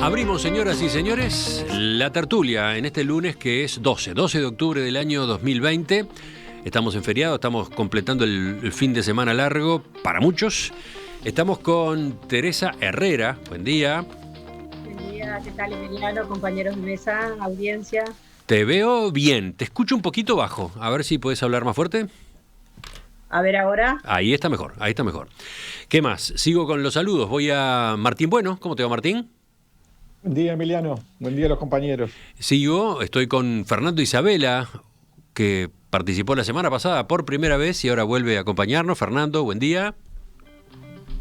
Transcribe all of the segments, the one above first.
Abrimos, señoras y señores, la tertulia en este lunes que es 12 de octubre del año 2020. Estamos en feriado, estamos completando el fin de semana largo para muchos. Estamos con Teresa Herrera. Buen día. Buen día, ¿qué tal, Emiliano? Compañeros de mesa, audiencia. Te veo bien, te escucho un poquito bajo. A ver si puedes hablar más fuerte. A ver ahora. Ahí está mejor, ahí está mejor. ¿Qué más? Sigo con los saludos. Voy a Martín Bueno. ¿Cómo te va, Martín? Buen día, Emiliano. Buen día a los compañeros. Sigo, estoy con Fernando Isabela, que participó la semana pasada por primera vez y ahora vuelve a acompañarnos. Fernando, buen día.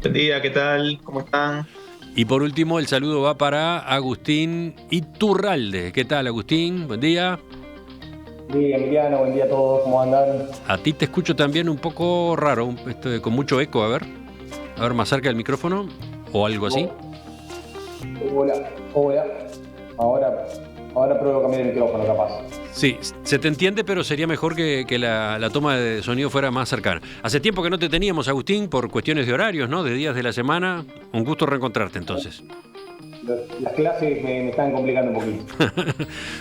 Buen día, ¿qué tal? ¿Cómo están? Y por último, el saludo va para Agustín Iturralde. ¿Qué tal, Agustín? Buen día. Buen día, Emiliano. Buen día a todos. ¿Cómo andan? A ti te escucho también un poco raro, con mucho eco. A ver, más cerca del micrófono o algo así. Hola. Ahora pruebo a cambiar el micrófono, capaz. Sí, se te entiende, pero sería mejor que la toma de sonido fuera más cercana. Hace tiempo que no te teníamos, Agustín, por cuestiones de horarios, ¿no? De días de la semana. Un gusto reencontrarte, entonces. Las clases me están complicando un poquito.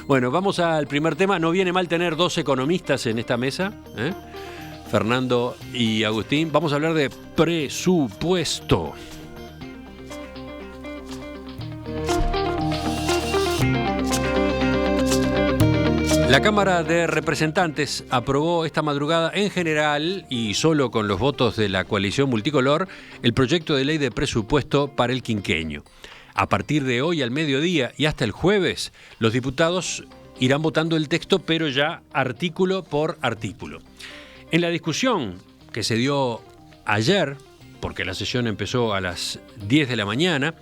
Bueno, vamos al primer tema. No viene mal tener dos economistas en esta mesa, ¿eh? Fernando y Agustín. Vamos a hablar de presupuesto. La Cámara de Representantes aprobó esta madrugada en general y solo con los votos de la coalición multicolor el proyecto de ley de presupuesto para el quinquenio. A partir de hoy al mediodía y hasta el jueves, los diputados irán votando el texto, pero ya artículo por artículo. En la discusión que se dio ayer, porque la sesión empezó a las 10 de la mañana,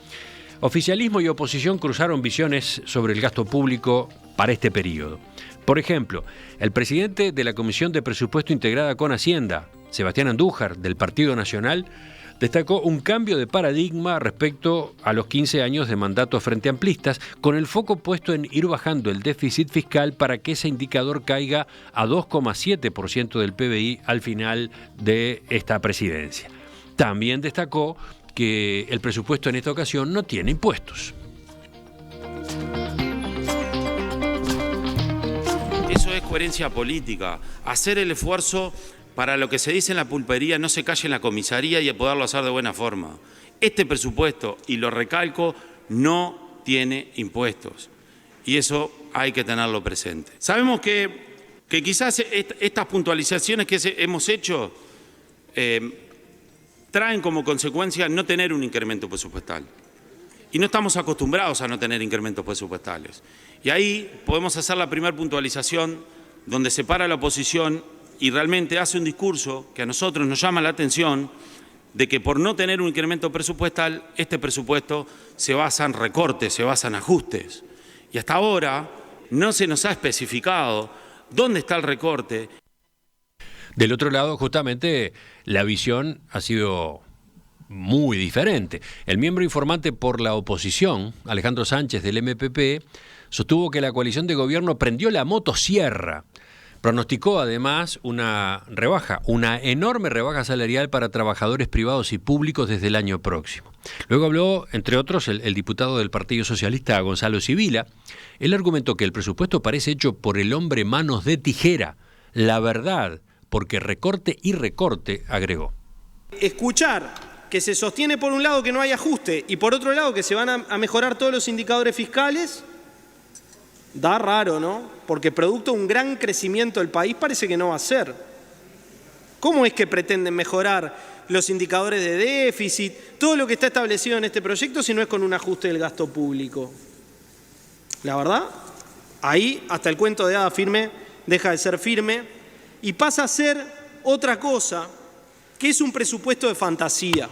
oficialismo y oposición cruzaron visiones sobre el gasto público para este periodo. Por ejemplo, el presidente de la Comisión de Presupuesto integrada con Hacienda, Sebastián Andújar, del Partido Nacional, destacó un cambio de paradigma respecto a los 15 años de mandato frente amplistas, con el foco puesto en ir bajando el déficit fiscal para que ese indicador caiga a 2,7% del PBI al final de esta presidencia. También destacó que el presupuesto en esta ocasión no tiene impuestos. Eso es coherencia política, hacer el esfuerzo para lo que se dice en la pulpería, no se calle en la comisaría y poderlo hacer de buena forma. Este presupuesto, y lo recalco, no tiene impuestos. Y eso hay que tenerlo presente. Sabemos que quizás estas puntualizaciones que hemos hecho traen como consecuencia no tener un incremento presupuestal. Y no estamos acostumbrados a no tener incrementos presupuestales. Y ahí podemos hacer la primera puntualización donde se para la oposición y realmente hace un discurso que a nosotros nos llama la atención de que por no tener un incremento presupuestal, este presupuesto se basa en recortes, se basa en ajustes. Y hasta ahora no se nos ha especificado dónde está el recorte. Del otro lado, justamente, la visión ha sido muy diferente. El miembro informante por la oposición, Alejandro Sánchez del MPP, sostuvo que la coalición de gobierno prendió la motosierra. Pronosticó además una enorme rebaja salarial para trabajadores privados y públicos desde el año próximo. Luego habló, entre otros, el diputado del Partido Socialista, Gonzalo Sibila. Él argumentó que el presupuesto parece hecho por el hombre manos de tijera. La verdad, porque recorte y recorte, agregó. Escuchar que se sostiene por un lado que no hay ajuste y por otro lado que se van a mejorar todos los indicadores fiscales, da raro, ¿no? Porque producto de un gran crecimiento del país parece que no va a ser. ¿Cómo es que pretenden mejorar los indicadores de déficit, todo lo que está establecido en este proyecto, si no es con un ajuste del gasto público? La verdad, ahí hasta el cuento de hadas firme deja de ser firme y pasa a ser otra cosa, que es un presupuesto de fantasía.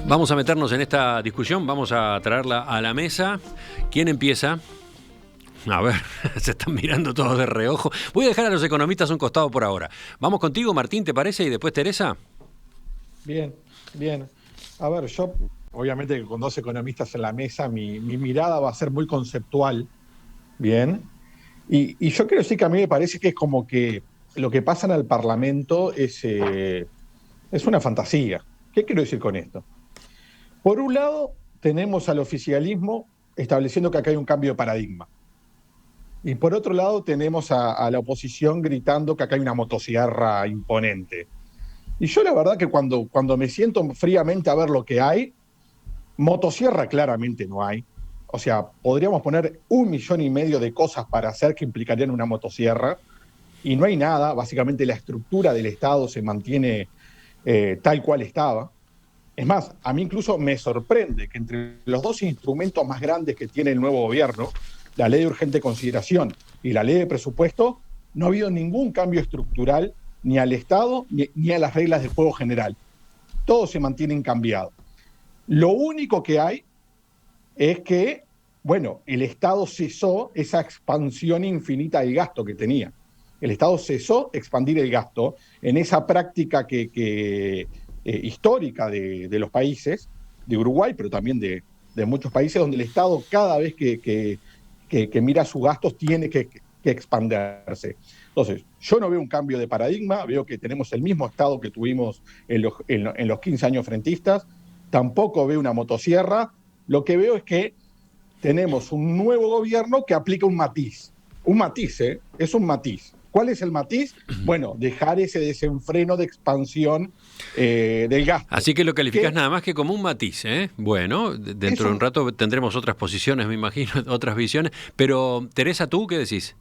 Vamos a meternos en esta discusión, vamos a traerla a la mesa. ¿Quién empieza? A ver, se están mirando todos de reojo. Voy a dejar a los economistas a un costado por ahora. Vamos contigo, Martín, ¿te parece? Y después Teresa. Bien. A ver, yo, obviamente con dos economistas en la mesa, mi mirada va a ser muy conceptual. Bien. Y yo quiero decir que a mí me parece que es como que lo que pasa en el Parlamento es una fantasía. ¿Qué quiero decir con esto? Por un lado, tenemos al oficialismo estableciendo que acá hay un cambio de paradigma. Y por otro lado, tenemos a la oposición gritando que acá hay una motosierra imponente. Y yo la verdad que cuando me siento fríamente a ver lo que hay, motosierra claramente no hay. O sea, podríamos poner 1,5 millones de cosas para hacer que implicarían una motosierra, y no hay nada. Básicamente la estructura del Estado se mantiene tal cual estaba. Es más, a mí incluso me sorprende que entre los dos instrumentos más grandes que tiene el nuevo gobierno, la ley de urgente consideración y la ley de presupuesto, no ha habido ningún cambio estructural ni al Estado ni a las reglas del juego general. Todos se mantienen cambiados. Lo único que hay es que, bueno, el Estado cesó esa expansión infinita del gasto que tenía. El Estado cesó expandir el gasto en esa práctica histórica de los países, de Uruguay, pero también de muchos países, donde el Estado cada vez que mira sus gastos tiene que expandirse. Entonces, yo no veo un cambio de paradigma, veo que tenemos el mismo Estado que tuvimos en los 15 años frentistas, tampoco veo una motosierra. Lo que veo es que tenemos un nuevo gobierno que aplica un matiz. Un matiz, es un matiz. ¿Cuál es el matiz? Bueno, dejar ese desenfreno de expansión del gasto. Así que lo calificás nada más que como un matiz, ¿eh? Bueno, dentro de un rato tendremos otras posiciones, me imagino, otras visiones. Pero, Teresa, ¿tú qué decís?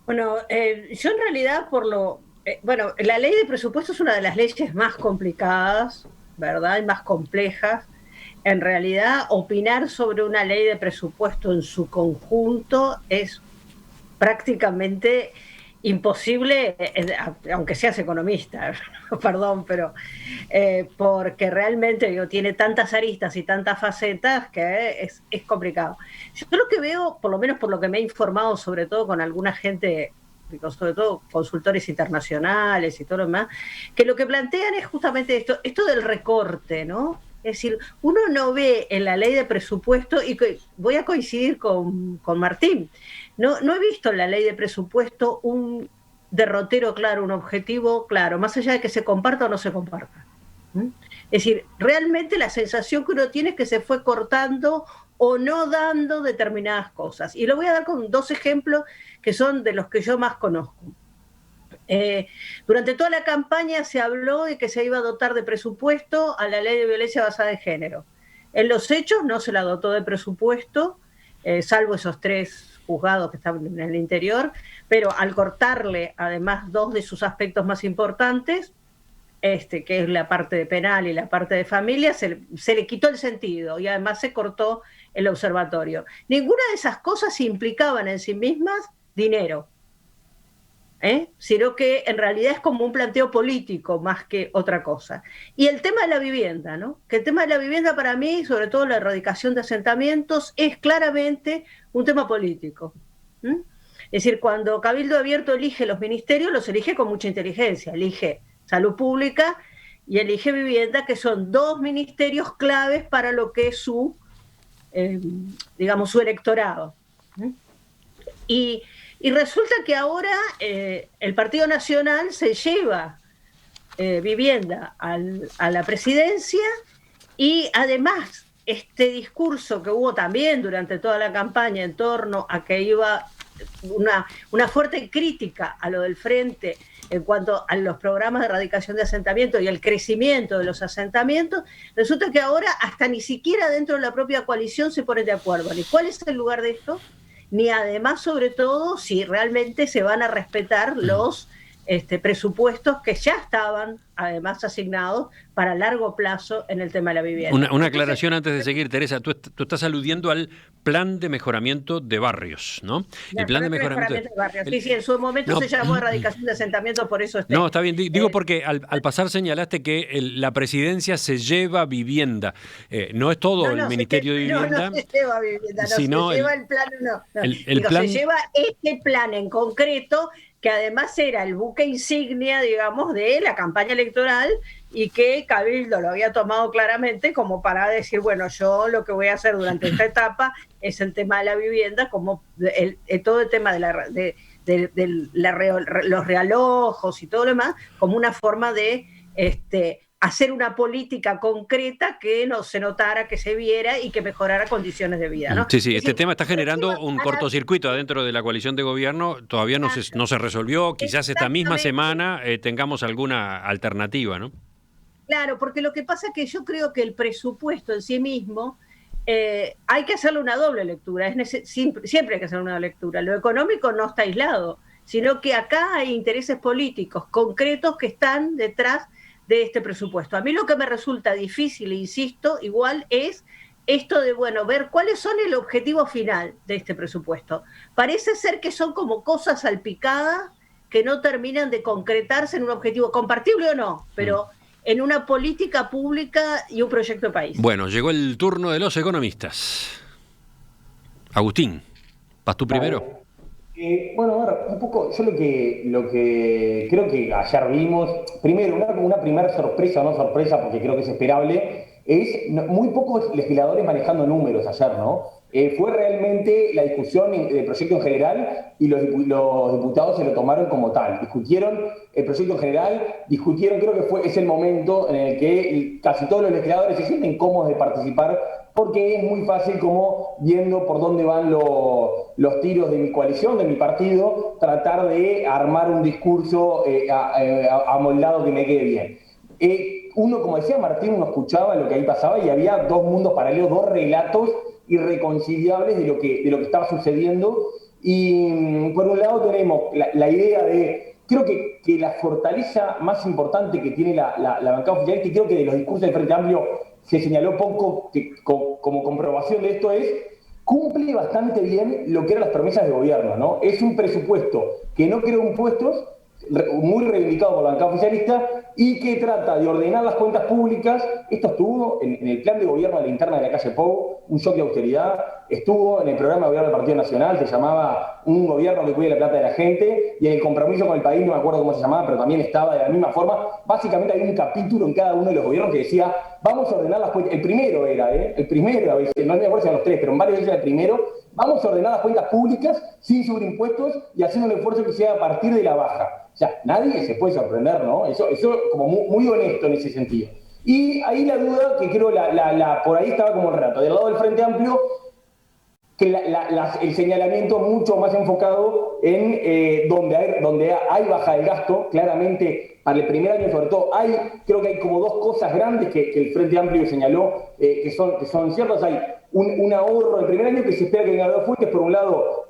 Bueno, yo en realidad bueno, la ley de presupuesto es una de las leyes más complicadas, ¿verdad? Y más complejas. En realidad, opinar sobre una ley de presupuesto en su conjunto es prácticamente imposible, aunque seas economista, perdón, pero porque realmente tiene tantas aristas y tantas facetas que es complicado. Yo lo que veo, por lo menos por lo que me he informado, sobre todo con alguna gente, sobre todo consultores internacionales y todo lo demás, que lo que plantean es justamente esto del recorte, ¿no? Es decir, uno no ve en la ley de presupuesto, y voy a coincidir con Martín, no he visto en la ley de presupuesto un derrotero claro, un objetivo claro, más allá de que se comparta o no se comparta. Es decir, realmente la sensación que uno tiene es que se fue cortando o no dando determinadas cosas. Y lo voy a dar con 2 ejemplos que son de los que yo más conozco. Durante toda la campaña se habló de que se iba a dotar de presupuesto a la ley de violencia basada en género. En los hechos no se la dotó de presupuesto, salvo esos 3 juzgados que estaban en el interior, pero al cortarle además 2 de sus aspectos más importantes, que es la parte de penal y la parte de familia, se le quitó el sentido y además se cortó el observatorio. Ninguna de esas cosas implicaban en sí mismas dinero, sino que en realidad es como un planteo político más que otra cosa. Y el tema de la vivienda, ¿no? Que el tema de la vivienda para mí, sobre todo la erradicación de asentamientos, es claramente un tema político. Es decir, cuando Cabildo Abierto elige los ministerios, los elige con mucha inteligencia, elige Salud Pública y elige Vivienda, que son 2 ministerios claves para lo que es su electorado. Y resulta que ahora el Partido Nacional se lleva Vivienda a la presidencia, y además este discurso que hubo también durante toda la campaña en torno a que iba una fuerte crítica a lo del Frente en cuanto a los programas de erradicación de asentamientos y el crecimiento de los asentamientos, resulta que ahora hasta ni siquiera dentro de la propia coalición se ponen de acuerdo ni cuál es el lugar de esto, ni además, sobre todo, si realmente se van a respetar los presupuestos que ya estaban, además, asignados para largo plazo en el tema de la vivienda. Una aclaración antes de seguir, Teresa. Tú estás aludiendo al plan de mejoramiento de barrios, ¿no? El plan de mejoramiento de barrios. Sí, en su momento se llamó erradicación de asentamientos, por eso No, está bien. Digo porque al pasar señalaste que la presidencia se lleva Vivienda. No es todo el Ministerio de Vivienda. No se lleva Vivienda, sino se lleva el plan, plan... Se lleva este plan en concreto, que además era el buque insignia, digamos, de la campaña electoral, y que Cabildo lo había tomado claramente como para decir, bueno, yo lo que voy a hacer durante esta etapa es el tema de la vivienda, como todo el tema de los realojos y todo lo demás, como una forma de hacer una política concreta que no se notara, que se viera y que mejorara condiciones de vida, ¿no? Sí, sí, Es este decir, tema está generando un cortocircuito adentro de la coalición de gobierno, todavía no se resolvió, quizás esta misma semana tengamos alguna alternativa, ¿no? Claro, porque lo que pasa es que yo creo que el presupuesto en sí mismo hay que hacerle una doble lectura, siempre hay que hacer una lectura. Lo económico no está aislado, sino que acá hay intereses políticos concretos que están detrás de este presupuesto. A mí lo que me resulta difícil, insisto, igual es esto de, bueno, ver cuáles son el objetivo final de este presupuesto. Parece ser que son como cosas salpicadas que no terminan de concretarse en un objetivo compartible o no, pero en una política pública y un proyecto de país. Bueno, llegó el turno de los economistas. Agustín, ¿vas tú primero? Bueno, a ver, un poco, yo lo que creo que ayer vimos, primero, una primera sorpresa, no sorpresa, porque creo que es esperable, es muy pocos legisladores manejando números ayer, ¿no? Fue realmente la discusión del proyecto en general y los diputados se lo tomaron como tal. Discutieron el proyecto en general, creo que es el momento en el que casi todos los legisladores se sienten cómodos de participar porque es muy fácil como viendo por dónde van los tiros de mi coalición, de mi partido, tratar de armar un discurso amoldado que me quede bien. Uno, como decía Martín, uno escuchaba lo que ahí pasaba y había dos mundos paralelos, dos relatos irreconciliables de lo que estaba sucediendo. Y por un lado tenemos la idea de, creo que la fortaleza más importante que tiene la bancada oficialista, y creo que de los discursos del Frente Amplio se señaló poco como comprobación de esto, es cumple bastante bien lo que eran las promesas de gobierno, ¿no? Es un presupuesto que no creó impuestos, muy reivindicado por la bancada oficialista, y que trata de ordenar las cuentas públicas. Esto estuvo en el plan de gobierno de la interna de la calle Pou, un shock de austeridad, estuvo en el programa de gobierno del Partido Nacional, se llamaba Un gobierno que cuide la plata de la gente, y en el compromiso con el país, no me acuerdo cómo se llamaba, pero también estaba de la misma forma. Básicamente hay un capítulo en cada uno de los gobiernos que decía, vamos a ordenar las cuentas. El primero era, a veces, no me acuerdo si eran los tres, pero en varios de ellos era el primero, vamos a ordenar las cuentas públicas sin sobreimpuestos y haciendo un esfuerzo que sea a partir de la baja. O sea, nadie se puede sorprender, ¿no? Eso como muy honesto en ese sentido. Y ahí la duda, que creo por ahí estaba como el relato. Del lado del Frente Amplio, que el señalamiento mucho más enfocado en donde hay baja del gasto, claramente para el primer año sobre todo, creo que hay como dos cosas grandes que el Frente Amplio señaló, que son ciertas. Hay un ahorro del primer año que se espera que venga de dos fuentes. Por un lado,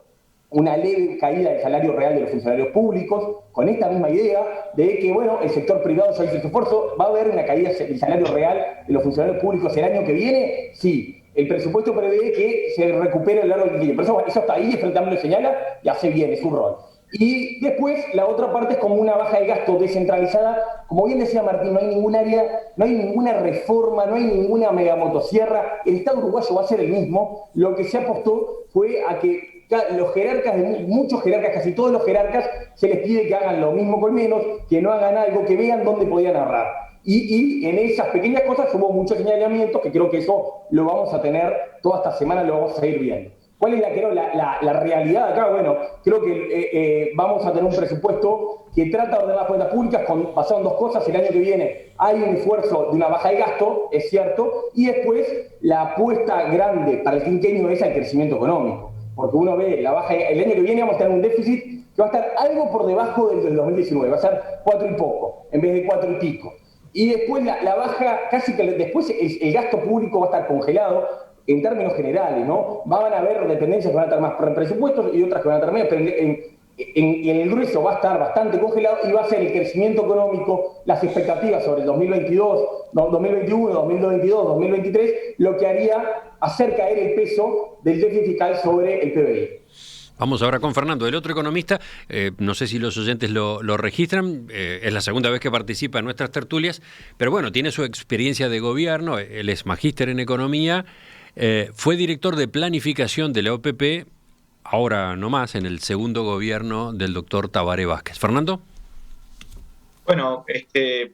una leve caída del salario real de los funcionarios públicos, con esta misma idea de que, bueno, el sector privado ya hizo su esfuerzo, va a haber una caída del salario real de los funcionarios públicos el año que viene. Sí, el presupuesto prevé que se recupere a lo largo del tiempo. Pero eso está ahí, el Frente Amplio lo señala y hace bien, es su rol. Y después, la otra parte es como una baja de gasto descentralizada. Como bien decía Martín, no hay ningún área, no hay ninguna reforma, no hay ninguna mega motosierra. El Estado uruguayo va a ser el mismo. Lo que se apostó fue a que los jerarcas, muchos jerarcas, casi todos los jerarcas, se les pide que hagan lo mismo con menos, que no hagan algo, que vean dónde podían ahorrar. Y en esas pequeñas cosas hubo muchos señalamientos, que creo que eso lo vamos a tener toda esta semana, lo vamos a ir viendo. ¿Cuál es la realidad acá? Bueno, creo que vamos a tener un presupuesto que trata de ordenar las cuentas públicas basado en dos cosas. El año que viene hay un esfuerzo de una baja de gasto, es cierto, y después la apuesta grande para el quinquenio es el crecimiento económico. Porque uno ve el año que viene vamos a tener un déficit que va a estar algo por debajo del 2019, va a ser 4 y poco, en vez de 4 y pico. Y después la baja, casi que después el gasto público va a estar congelado en términos generales, ¿no? Van a haber dependencias que van a estar más presupuestos y otras que van a estar menos, pero en el grueso va a estar bastante congelado y va a ser el crecimiento económico, las expectativas sobre el 2022, 2021, 2022, 2023, lo que haría hacer caer el peso del déficit fiscal sobre el PBI. Vamos ahora con Fernando, el otro economista, no sé si los oyentes lo registran, es la segunda vez que participa en nuestras tertulias, pero bueno, tiene su experiencia de gobierno, él es magíster en economía, fue director de planificación de la OPP, ahora no más, en el segundo gobierno del doctor Tabaré Vázquez. Fernando. Bueno,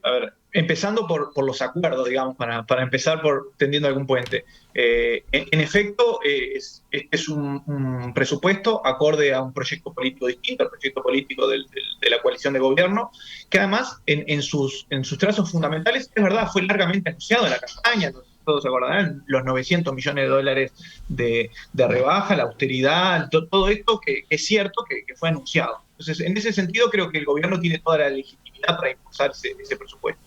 a ver, Empezando por los acuerdos, digamos, para empezar por tendiendo algún puente. En efecto, es un presupuesto acorde a un proyecto político distinto, al proyecto político de la coalición de gobierno, que además en sus trazos fundamentales, es verdad, fue largamente anunciado en la campaña. Todos se acordarán, los 900 millones de dólares de rebaja, la austeridad, todo esto que es cierto que fue anunciado. Entonces, en ese sentido, creo que el gobierno tiene toda la legitimidad para impulsar ese presupuesto.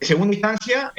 En segunda instancia,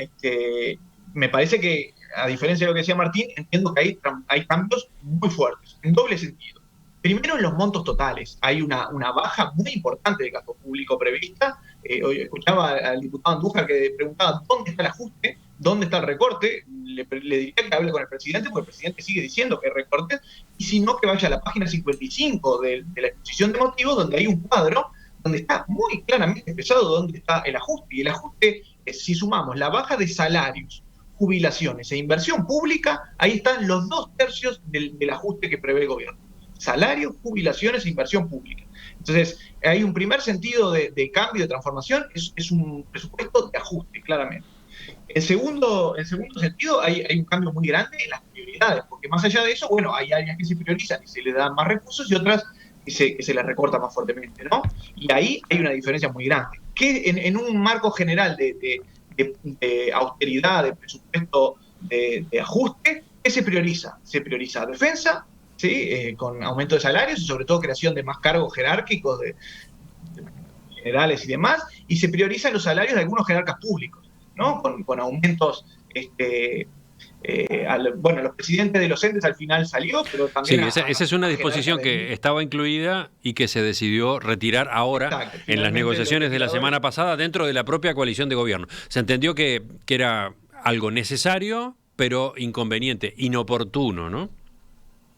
me parece que, a diferencia de lo que decía Martín, entiendo que hay cambios muy fuertes, en doble sentido. Primero, en los montos totales. Hay una baja muy importante de gasto público prevista. Hoy escuchaba al diputado Andújar que preguntaba dónde está el ajuste, dónde está el recorte. Le diría que hable con el presidente, porque el presidente sigue diciendo que hay recortes, y si no, que vaya a la página 55 de la exposición de motivos, donde hay un cuadro donde está muy claramente expresado dónde está el ajuste. Y el ajuste, si sumamos la baja de salarios, jubilaciones e inversión pública, ahí están los 2/3 del ajuste que prevé el gobierno. Salarios, jubilaciones e inversión pública. Entonces, hay un primer sentido de cambio, de transformación, es un presupuesto de ajuste, claramente. En segundo sentido, hay un cambio muy grande en las prioridades, porque más allá de eso, bueno, hay áreas que se priorizan y se le dan más recursos y otras que se les recorta más fuertemente, ¿no? Y ahí hay una diferencia muy grande. Que en un marco general de austeridad, de presupuesto de ajuste, ¿qué se prioriza? Se prioriza defensa, ¿sí? Con aumento de salarios y sobre todo creación de más cargos jerárquicos de generales y demás, y se priorizan los salarios de algunos jerarcas públicos, ¿no? Con aumentos, los presidentes de los entes al final salió, pero también... Sí, esa es una disposición que estaba incluida y que se decidió retirar ahora. Exacto, en las negociaciones de la semana pasada dentro de la propia coalición de gobierno. Se entendió que era algo necesario, pero inconveniente, inoportuno, ¿no?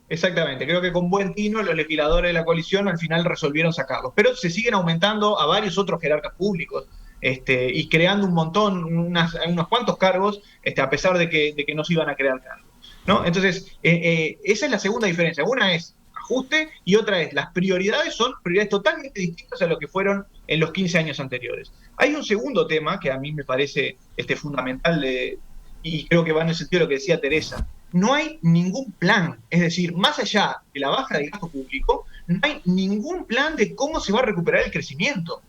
Exactamente, creo que con buen tino los legisladores de la coalición al final resolvieron sacarlos, pero se siguen aumentando a varios otros jerarcas públicos y creando un montón, unos cuantos cargos, a pesar de que no se iban a crear cargos, ¿no? Entonces, esa es la segunda diferencia. Una es ajuste y otra es las prioridades son prioridades totalmente distintas a lo que fueron en los 15 años anteriores. Hay un segundo tema que a mí me parece fundamental y creo que va en el sentido de lo que decía Teresa. No hay ningún plan, es decir, más allá de la baja del gasto público, no hay ningún plan de cómo se va a recuperar el crecimiento.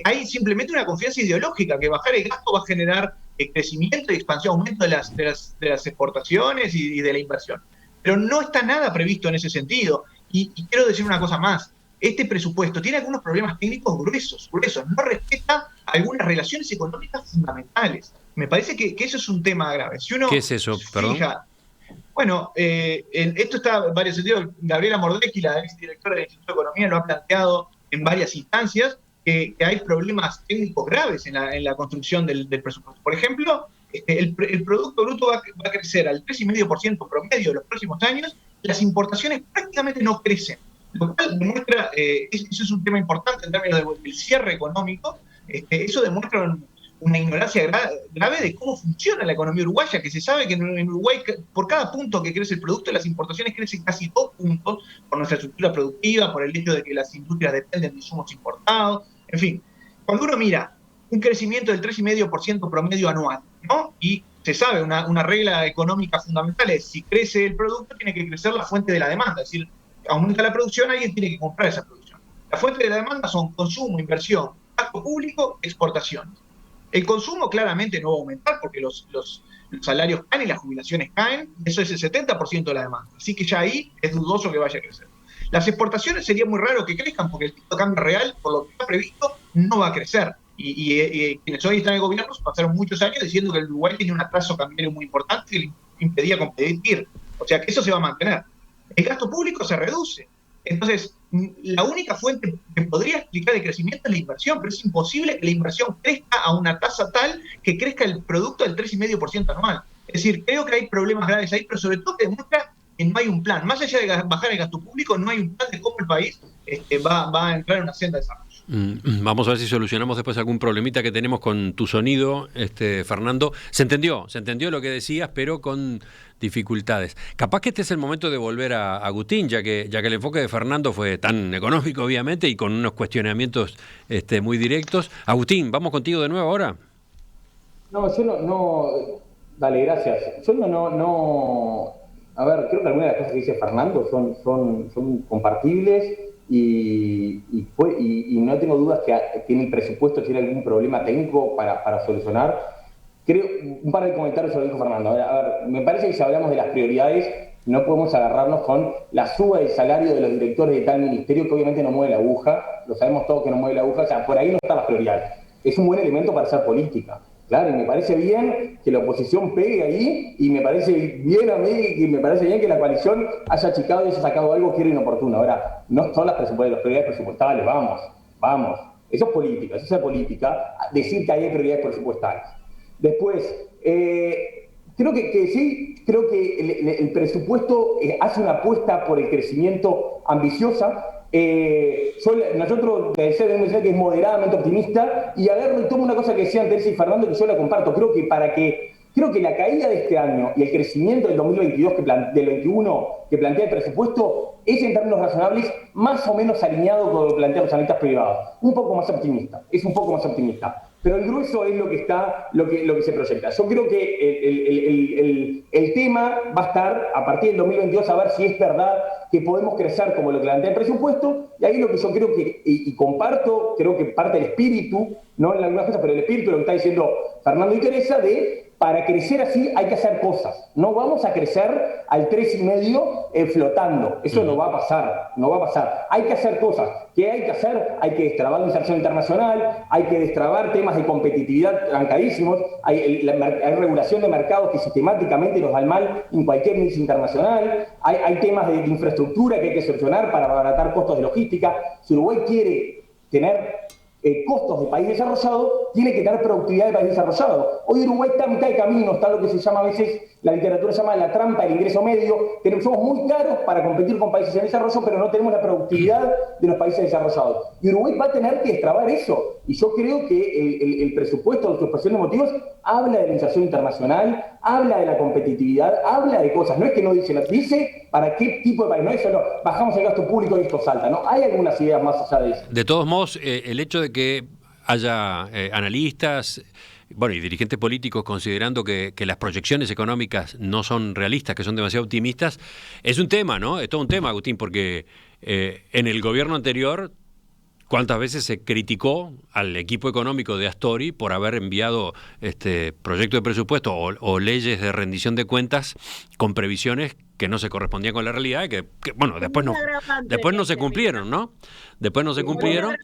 Hay simplemente una confianza ideológica que bajar el gasto va a generar crecimiento y expansión, aumento de las exportaciones y de la inversión. Pero no está nada previsto en ese sentido. Y quiero decir una cosa más. Este presupuesto tiene algunos problemas técnicos gruesos, no respeta algunas relaciones económicas fundamentales. Me parece que eso es un tema grave. Si uno ¿Qué es eso? Perdón. Bueno, esto está en varios sentidos. Gabriela Mordecki, la exdirectora del Instituto de Economía, lo ha planteado en varias instancias, que hay problemas técnicos graves en la construcción del presupuesto. Por ejemplo, el Producto Bruto va a crecer al 3,5% promedio en los próximos años, las importaciones prácticamente no crecen, lo cual demuestra, eso es un tema importante en términos del cierre económico, eso demuestra una ignorancia grave de cómo funciona la economía uruguaya, que se sabe que en Uruguay por cada punto que crece el producto, las importaciones crecen casi 2 puntos por nuestra estructura productiva, por el hecho de que las industrias dependen de insumos importados, en fin. Cuando uno mira un crecimiento del 3,5% promedio anual, ¿no? Y se sabe, una regla económica fundamental es, si crece el producto, tiene que crecer la fuente de la demanda, es decir, aumenta la producción, alguien tiene que comprar esa producción. La fuente de la demanda son consumo, inversión, gasto público, exportaciones. El consumo claramente no va a aumentar porque los salarios caen y las jubilaciones caen, eso es el 70% de la demanda, así que ya ahí es dudoso que vaya a crecer. Las exportaciones sería muy raro que crezcan porque el tipo de cambio real, por lo que está previsto, no va a crecer. Y quienes hoy están en el gobierno pasaron muchos años diciendo que el Uruguay tenía un atraso cambiario muy importante que le impedía competir. O sea que eso se va a mantener. El gasto público se reduce. Entonces, la única fuente que podría explicar el crecimiento es la inversión, pero es imposible que la inversión crezca a una tasa tal que crezca el producto del 3,5% anual. Es decir, creo que hay problemas graves ahí, pero sobre todo que demuestra que no hay un plan. Más allá de bajar el gasto público, no hay un plan de cómo el país va a entrar en una senda de desarrollo. Vamos a ver si solucionamos después algún problemita que tenemos con tu sonido, Fernando. Se entendió lo que decías, pero con dificultades. Capaz que este es el momento de volver a Agustín, ya que el enfoque de Fernando fue tan económico, obviamente, y con unos cuestionamientos muy directos. Agustín, ¿vamos contigo de nuevo ahora? No, yo no, dale, gracias. Yo a ver, creo que algunas de las cosas que dice Fernando son compartibles y no tengo dudas que en el presupuesto tiene algún problema técnico para solucionar. Creo, un par de comentarios sobre lo que dijo Fernando. A ver, me parece que si hablamos de las prioridades, no podemos agarrarnos con la suba del salario de los directores de tal ministerio, que obviamente no mueve la aguja, lo sabemos todos que no mueve la aguja, o sea, por ahí no están las prioridades. Es un buen elemento para hacer política. Claro, y me parece bien que la oposición pegue ahí, y me parece bien a mí, y me parece bien que la coalición haya achicado y haya sacado algo que era inoportuno. Ahora, no son las prioridades presupuestales, vamos. Eso es política, eso es política, decir que hay prioridades presupuestales. Después, creo que sí, creo que el presupuesto hace una apuesta por el crecimiento ambiciosa. Nosotros debemos decir que es moderadamente optimista, y a ver, retomo una cosa que decían Teresa y Fernando, que yo la comparto. Creo que la caída de este año y el crecimiento del 2022 del 21 que plantea el presupuesto es, en términos razonables, más o menos alineado con lo que plantean los analistas privados. Un poco más optimista, pero el grueso es lo que se proyecta. Yo creo que el tema va a estar a partir del 2022, a ver si es verdad que podemos crecer como lo que plantea el presupuesto, y ahí lo que yo creo que, y comparto, creo que parte del espíritu, no en algunas cosas, pero el espíritu de lo que está diciendo Fernando y Teresa, para crecer así hay que hacer cosas. No vamos a crecer al 3,5 flotando. Eso no va a pasar. Hay que hacer cosas. ¿Qué hay que hacer? Hay que destrabar la inserción internacional, hay que destrabar temas de competitividad trancadísimos, hay regulación de mercados que sistemáticamente nos dan mal en cualquier índice internacional, hay temas de infraestructura que hay que solucionar para abaratar costos de logística. Si Uruguay quiere tener costos de país desarrollado, tiene que tener productividad de país desarrollado. Hoy Uruguay está a mitad de camino, está lo que se llama a veces, la literatura llama la trampa del ingreso medio. Somos muy caros para competir con países en desarrollo, pero no tenemos la productividad de los países desarrollados. Y Uruguay va a tener que destrabar eso. Y yo creo que el presupuesto de su exposición de motivos habla de la inserción internacional, habla de la competitividad, habla de cosas. No es que no dice para qué tipo de país, no es solo bajamos el gasto público y esto salta, ¿no? Hay algunas ideas más allá de eso. De todos modos, el hecho de que haya analistas, bueno, y dirigentes políticos considerando que las proyecciones económicas no son realistas, que son demasiado optimistas, es un tema, ¿no? Es todo un tema, Agustín, porque en el gobierno anterior, ¿cuántas veces se criticó al equipo económico de Astori por haber enviado proyecto de presupuesto o leyes de rendición de cuentas con previsiones que no se correspondían con la realidad, que bueno, después no se cumplieron, ¿no? Después no se cumplieron.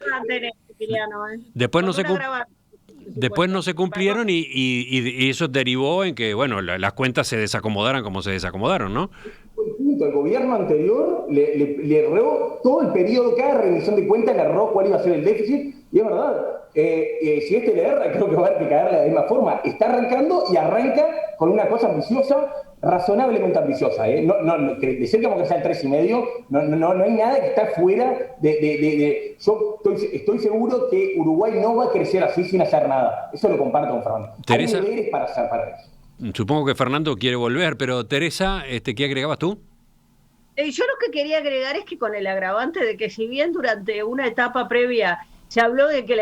Después no se cumplieron y eso derivó en que, bueno, las cuentas se desacomodaran como se desacomodaron, ¿no? El gobierno anterior le erró todo el periodo, cada rendición de cuentas le erró cuál iba a ser el déficit, y es verdad. Si le erra, creo que va a haber que caerle de la misma forma. Está arrancando y arranca con una cosa ambiciosa, razonablemente ambiciosa. Decir que vamos a crecer al 3,5, no hay nada que está fuera yo estoy seguro que Uruguay no va a crecer así sin hacer nada. Eso lo comparto con Fernando. Teresa, hay deberes para hacer para eso. Supongo que Fernando quiere volver, pero Teresa, ¿qué agregabas tú? Yo lo que quería agregar es que con el agravante de que si bien durante una etapa previa se habló de que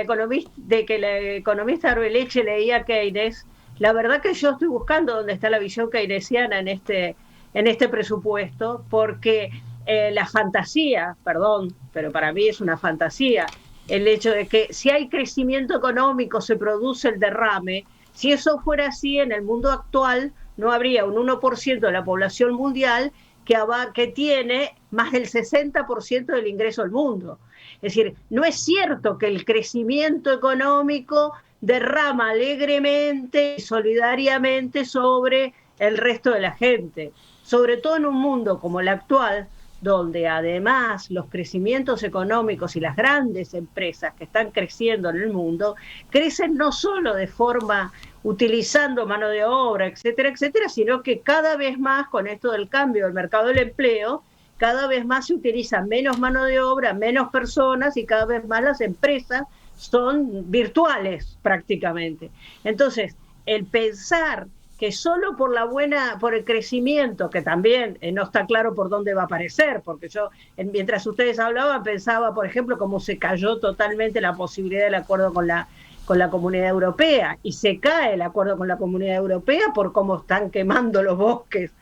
la economista Arbeleche leía Keynes, la verdad que yo estoy buscando dónde está la visión keynesiana en este presupuesto, porque la fantasía, perdón, pero para mí es una fantasía, el hecho de que si hay crecimiento económico se produce el derrame. Si eso fuera así, en el mundo actual no habría un 1% de la población mundial que tiene más del 60% del ingreso del mundo. Es decir, no es cierto que el crecimiento económico derrama alegremente y solidariamente sobre el resto de la gente, sobre todo en un mundo como el actual, donde además los crecimientos económicos y las grandes empresas que están creciendo en el mundo, crecen no solo de forma utilizando mano de obra, etcétera, etcétera, sino que cada vez más con esto del cambio del mercado del empleo, cada vez más se utiliza menos mano de obra, menos personas, y cada vez más las empresas son virtuales prácticamente. Entonces, el pensar que solo por el crecimiento, que también no está claro por dónde va a aparecer, porque yo, mientras ustedes hablaban, pensaba, por ejemplo, cómo se cayó totalmente la posibilidad del acuerdo con la con la Comunidad Europea, y se cae el acuerdo con la Comunidad Europea por cómo están quemando los bosques.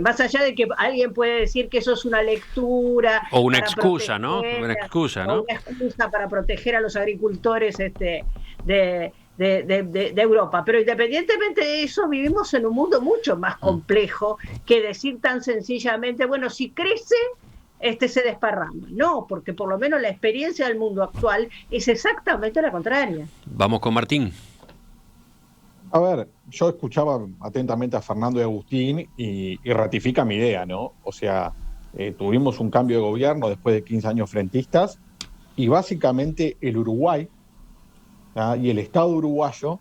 Más allá de que alguien puede decir que eso es una lectura o una excusa, ¿no? Una excusa para proteger a los agricultores de Europa. Pero independientemente de eso, vivimos en un mundo mucho más complejo que decir tan sencillamente, bueno, si crece, se desparrama. No, porque por lo menos la experiencia del mundo actual es exactamente la contraria. Vamos con Martín. A ver, yo escuchaba atentamente a Fernando y Agustín y ratifica mi idea, ¿no? O sea, tuvimos un cambio de gobierno después de 15 años frentistas y básicamente el Uruguay, ¿tá? Y el Estado uruguayo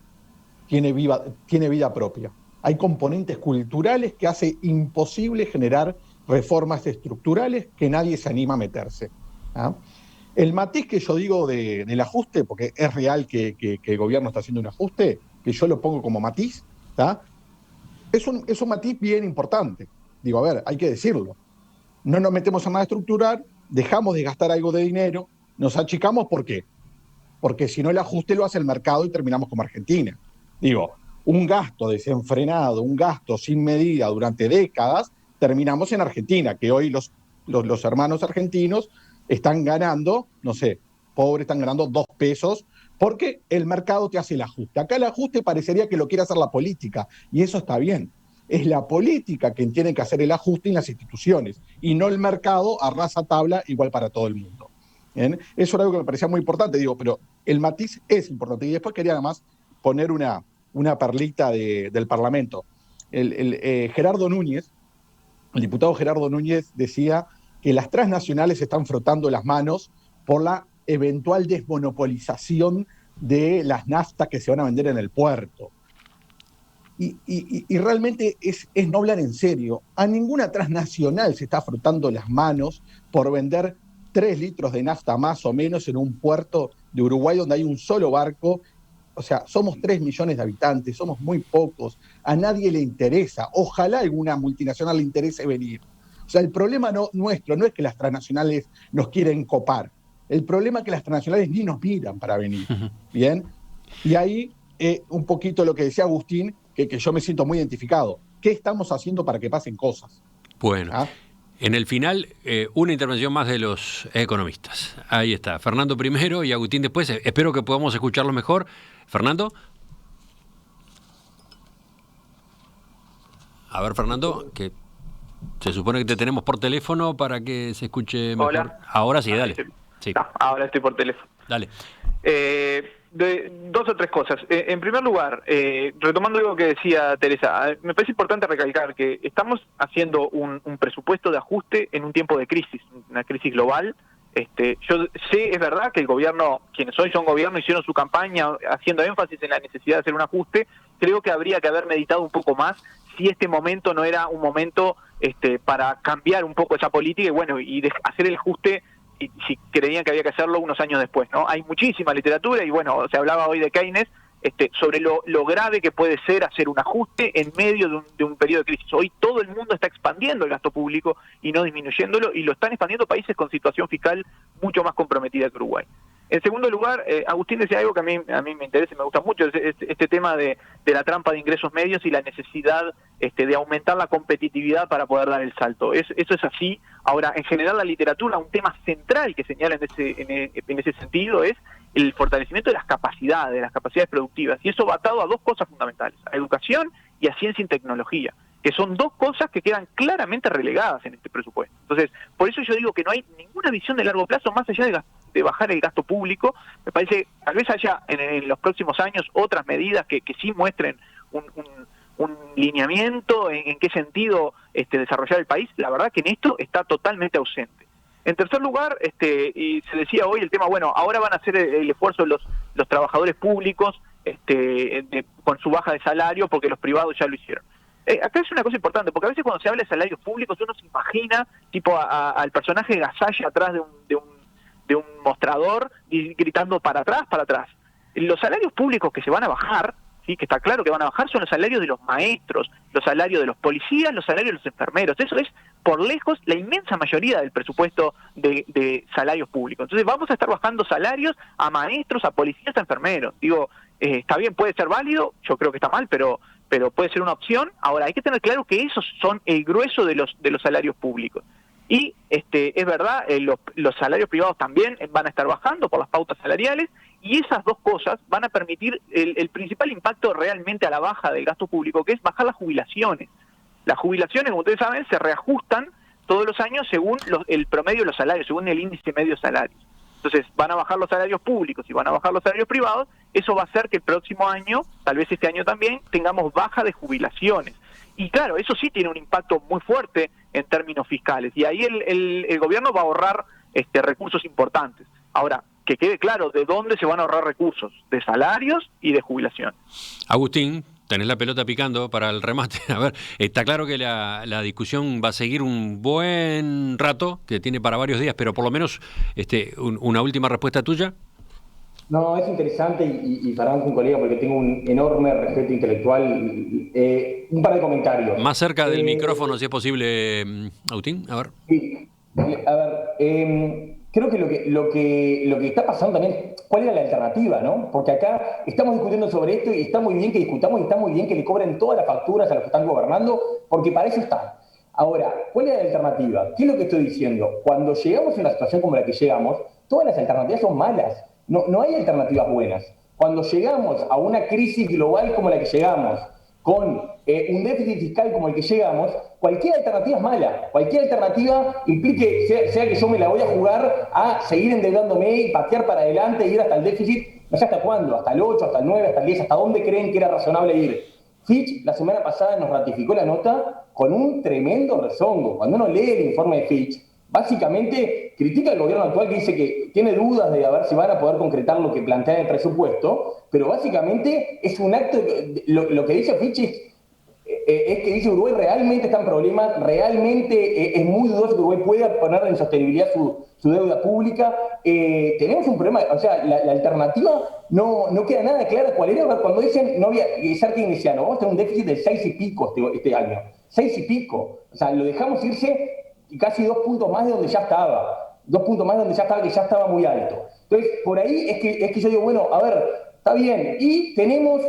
tiene vida propia. Hay componentes culturales que hace imposible generar reformas estructurales que nadie se anima a meterse, ¿tá? El matiz que yo digo del ajuste, porque es real que el gobierno está haciendo un ajuste, que yo lo pongo como matiz, ¿tá? Es un matiz bien importante. Digo, a ver, hay que decirlo. No nos metemos en nada estructural, dejamos de gastar algo de dinero, nos achicamos, ¿por qué? Porque si no el ajuste lo hace el mercado y terminamos como Argentina. Digo, un gasto desenfrenado, un gasto sin medida durante décadas, terminamos en Argentina, que hoy los hermanos argentinos están ganando, no sé, pobres están ganando 2 pesos, porque el mercado te hace el ajuste. Acá el ajuste parecería que lo quiere hacer la política, y eso está bien. Es la política quien tiene que hacer el ajuste en las instituciones, y no el mercado a rajatabla igual para todo el mundo. ¿Bien? Eso era algo que me parecía muy importante, digo, pero el matiz es importante. Y después quería además poner una perlita del Parlamento. Gerardo Núñez, el diputado Gerardo Núñez, decía que las transnacionales están frotando las manos por la eventual desmonopolización de las naftas que se van a vender en el puerto. Y realmente es no hablar en serio. A ninguna transnacional se está frotando las manos por vender 3 litros de nafta más o menos en un puerto de Uruguay donde hay un solo barco. O sea, somos 3 millones de habitantes, somos muy pocos, a nadie le interesa. Ojalá alguna multinacional le interese venir. O sea, el problema nuestro no es que las transnacionales nos quieren copar. El problema es que las transnacionales ni nos miran para venir. ¿Bien? Y ahí un poquito lo que decía Agustín, que yo me siento muy identificado. ¿Qué estamos haciendo para que pasen cosas? Bueno, en el final, una intervención más de los economistas. Ahí está, Fernando primero y Agustín después. Espero que podamos escucharlo mejor. Fernando. A ver, Fernando, que se supone que te tenemos por teléfono para que se escuche mejor. Hola. Ahora sí, dale. Sí. No, ahora estoy por teléfono. Dale. 2 o 3 cosas. En primer lugar, retomando algo que decía Teresa, me parece importante recalcar que estamos haciendo un presupuesto de ajuste en un tiempo de crisis, una crisis global. Yo sé, es verdad que el gobierno, quienes hoy son gobierno, hicieron su campaña haciendo énfasis en la necesidad de hacer un ajuste. Creo que habría que haber meditado un poco más si este momento no era un momento para cambiar un poco esa política y hacer el ajuste, y si creían que había que hacerlo unos años después, ¿no? Hay muchísima literatura y se hablaba hoy de Keynes sobre lo grave que puede ser hacer un ajuste en medio de un periodo de crisis. Hoy todo el mundo está expandiendo el gasto público y no disminuyéndolo, y lo están expandiendo países con situación fiscal mucho más comprometida que Uruguay. En segundo lugar, Agustín decía algo que a mí me interesa y me gusta mucho, este tema de la trampa de ingresos medios y la necesidad de aumentar la competitividad para poder dar el salto. Eso es así. Ahora, en general, la literatura, un tema central que señala en ese sentido es el fortalecimiento de las capacidades productivas. Y eso va atado a 2 cosas fundamentales, a educación y a ciencia y tecnología, que son 2 cosas que quedan claramente relegadas en este presupuesto. Entonces, por eso yo digo que no hay ninguna visión de largo plazo más allá de bajar el gasto público. Me parece que tal vez haya en los próximos años otras medidas que sí muestren un lineamiento en qué sentido desarrollar el país. La verdad que en esto está totalmente ausente. En tercer lugar, y se decía hoy el tema, ahora van a hacer el esfuerzo los trabajadores públicos con su baja de salario porque los privados ya lo hicieron. Acá es una cosa importante, porque a veces cuando se habla de salarios públicos uno se imagina tipo al personaje de Gasalla atrás de un mostrador y gritando para atrás. Los salarios públicos que se van a bajar ¿sí? Que está claro que van a bajar, son los salarios de los maestros, los salarios de los policías, los salarios de los enfermeros. Eso es, por lejos, la inmensa mayoría del presupuesto de salarios públicos. Entonces vamos a estar bajando salarios a maestros, a policías, a enfermeros. Digo, está bien, puede ser válido, yo creo que está mal, pero puede ser una opción. Ahora, hay que tener claro que esos son el grueso de los salarios públicos. Y es verdad, los salarios privados también van a estar bajando por las pautas salariales, y esas dos cosas van a permitir el principal impacto realmente a la baja del gasto público, que es bajar las jubilaciones. Las jubilaciones, como ustedes saben, se reajustan todos los años según el promedio de los salarios, según el índice medio de salarios. Entonces van a bajar los salarios públicos y van a bajar los salarios privados. Eso va a hacer que el próximo año, tal vez este año también, tengamos baja de jubilaciones. Y claro, eso sí tiene un impacto muy fuerte en términos fiscales. Y ahí el gobierno va a ahorrar recursos importantes. Ahora, que quede claro de dónde se van a ahorrar recursos, de salarios y de jubilación. Agustín, tenés la pelota picando para el remate. A ver, está claro que la discusión va a seguir un buen rato, que tiene para varios días, pero por lo menos una última respuesta tuya. No, es interesante y perdón con colega porque tengo un enorme respeto intelectual. Un par de comentarios. Más cerca del micrófono, si es posible, Agustín. A ver. Sí. A ver, creo que lo que está pasando también, ¿cuál era la alternativa, no? Porque acá estamos discutiendo sobre esto y está muy bien que discutamos y está muy bien que le cobren todas las facturas a los que están gobernando, porque para eso están. Ahora, ¿cuál es la alternativa? ¿Qué es lo que estoy diciendo? Cuando llegamos a una situación como la que llegamos, todas las alternativas son malas. No hay alternativas buenas. Cuando llegamos a una crisis global como la que llegamos, con un déficit fiscal como el que llegamos, cualquier alternativa es mala. Cualquier alternativa implique, sea que yo me la voy a jugar a seguir endeudándome y patear para adelante, ir hasta el déficit, no sé hasta cuándo, hasta el 8, hasta el 9, hasta el 10, hasta dónde creen que era razonable ir. Fitch la semana pasada nos ratificó la nota con un tremendo rezongo. Cuando uno lee el informe de Fitch, básicamente critica al gobierno actual, que dice que tiene dudas de a ver si van a poder concretar lo que plantea el presupuesto, pero básicamente es un acto, lo que dice Fitch es que dice Uruguay realmente está en problemas, realmente es muy dudoso que Uruguay pueda poner en sostenibilidad su deuda pública. Tenemos un problema, o sea, la alternativa no queda nada clara cuál era. Cuando dicen, no había ser keynesiano, vamos a tener un déficit de 6 y pico este año, 6 y pico, o sea, lo dejamos irse casi 2 puntos más de donde ya estaba, 2 puntos más de donde ya estaba, que ya estaba muy alto. Entonces, por ahí es que yo digo, bueno, a ver, está bien, y tenemos,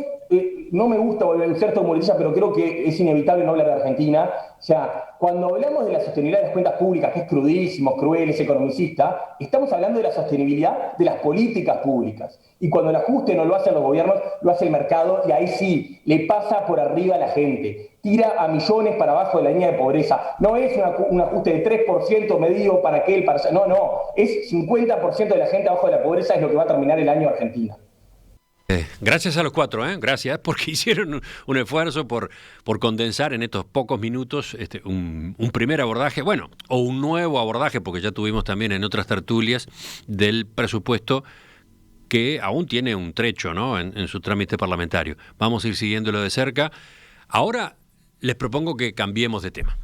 no me gusta volver a usar esto como muletilla, pero creo que es inevitable no hablar de Argentina. O sea, cuando hablamos de la sostenibilidad de las cuentas públicas, que es crudísimo, cruel, es economicista, estamos hablando de la sostenibilidad de las políticas públicas. Y cuando el ajuste no lo hacen los gobiernos, lo hace el mercado, y ahí sí, le pasa por arriba a la gente. Tira a millones para abajo de la línea de pobreza. No es un ajuste de 3% medido para aquel, para allá. No, es 50% de la gente abajo de la pobreza, es lo que va a terminar el año Argentina. Gracias a los cuatro, gracias, porque hicieron un esfuerzo por condensar en estos pocos minutos un primer abordaje, bueno, o un nuevo abordaje, porque ya tuvimos también en otras tertulias del presupuesto que aún tiene un trecho, ¿no?, en su trámite parlamentario. Vamos a ir siguiéndolo de cerca. Ahora les propongo que cambiemos de tema.